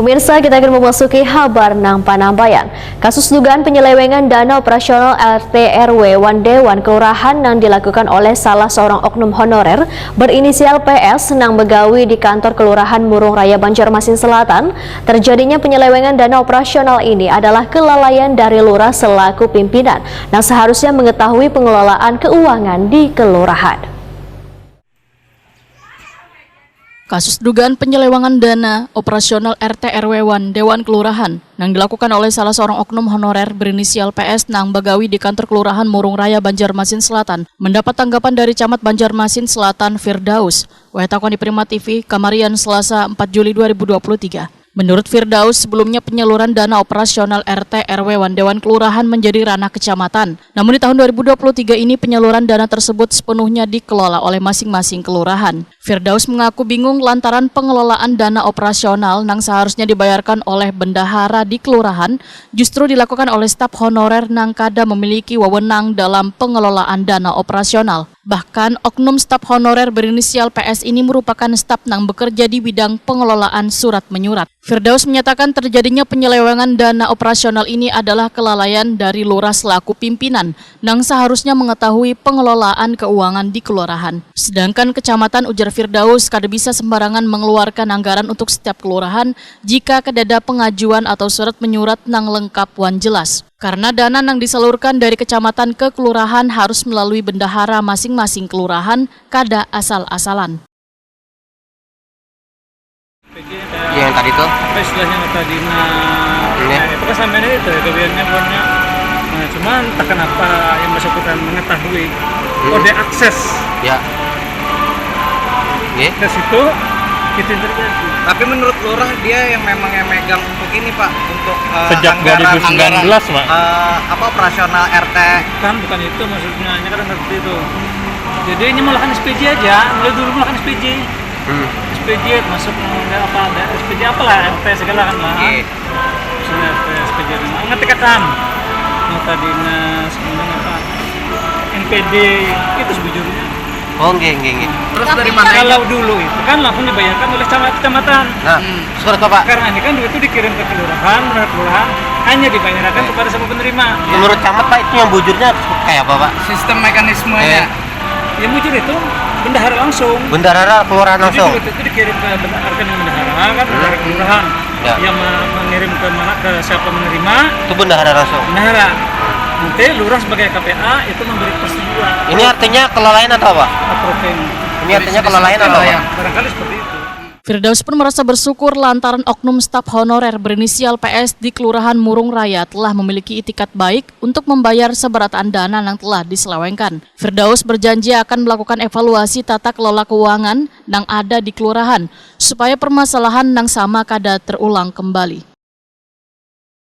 Pemirsa, kita akan memasuki kabar nang Panambayan. Kasus dugaan penyelewengan dana operasional RT RW Dewan Kelurahan yang dilakukan oleh salah seorang oknum honorer berinisial PS nang begawi di kantor Kelurahan Murung Raya Banjarmasin Selatan. Terjadinya penyelewengan dana operasional ini adalah kelalaian dari lurah selaku pimpinan yang seharusnya mengetahui pengelolaan keuangan di kelurahan. Kasus dugaan penyelewengan dana operasional RT RW Dewan Kelurahan yang dilakukan oleh salah seorang oknum honorer berinisial PS nang begawi di kantor Kelurahan Murung Raya Banjarmasin Selatan mendapat tanggapan dari Camat Banjarmasin Selatan Firdaus. Wahetakon di Prima TV, Kamarian, Selasa 4 Juli 2023. Menurut Firdaus, sebelumnya penyaluran dana operasional RT RW Dewan Kelurahan menjadi ranah kecamatan. Namun di tahun 2023 ini penyaluran dana tersebut sepenuhnya dikelola oleh masing-masing kelurahan. Firdaus mengaku bingung lantaran pengelolaan dana operasional yang seharusnya dibayarkan oleh bendahara di kelurahan justru dilakukan oleh staf honorer nang kada memiliki wewenang dalam pengelolaan dana operasional. Bahkan oknum staf honorer berinisial PS ini merupakan staf nang bekerja di bidang pengelolaan surat menyurat. Firdaus menyatakan terjadinya penyelewengan dana operasional ini adalah kelalaian dari lurah selaku pimpinan nang seharusnya mengetahui pengelolaan keuangan di kelurahan. Sedangkan kecamatan, ujar Firdaus, kada bisa sembarangan mengeluarkan anggaran untuk setiap kelurahan jika kadada pengajuan atau surat menyurat nang lengkap wan jelas. Karena dana yang disalurkan dari kecamatan ke kelurahan harus melalui bendahara masing-masing kelurahan, kada asal-asalan. Yang tadi tuh? Apa istilahnya tadi? Itu kan sampai itu ya, kebiasaannya punya. Nah, cuman tak kenapa yang bersangkutan mengetahui kode akses. Ya. Ke situ itu yang terjadi. Tapi menurut lurah dia yang memang yang megang untuk ini Pak, untuk sejak 2019 Pak. Apa operasional RT? Kan bukan itu maksudnya, hanya kan seperti itu. Jadi ini melakukan SPJ aja, mulai dulu melakukan SPJ. SPJ masuk apa ada SPJ apalah RT segala kan lah. Misalnya RT SPJ ngerti kakam. Nota dinas kemudian apa NPD itu sebujurnya. Oh, nggih. Terus dari mana? Kalau dulu itu kan langsung dibayarkan oleh kecamatan. Nah, surat Pak. Karena ini kan duit itu dikirim ke kelurahan, hanya dibayarkan kepada semua penerima. Menurut camat Pak, itu yang bujurnya kayak apa Pak? Sistem mekanismenya. Yang bujur itu bendahara langsung. Bendahara kelurahan langsung. Jadi duit itu dikirim ke rekening bendahara kan, bendahara kelurahan. Ya. Yang mengirim ke mana, ke siapa menerima? Itu bendahara langsung. Bendahara. Nanti lurah sebagai KPA itu memberi persetujuan. Ini artinya kelalaian atau apa? Approving. Ini artinya kelalaian atau apa? Barangkali seperti itu. Firdaus pun merasa bersyukur lantaran oknum staf honorer berinisial PS di Kelurahan Murung Raya telah memiliki itikat baik untuk membayar seberataan dana yang telah diselewengkan. Firdaus berjanji akan melakukan evaluasi tata kelola keuangan yang ada di kelurahan supaya permasalahan yang sama kada terulang kembali.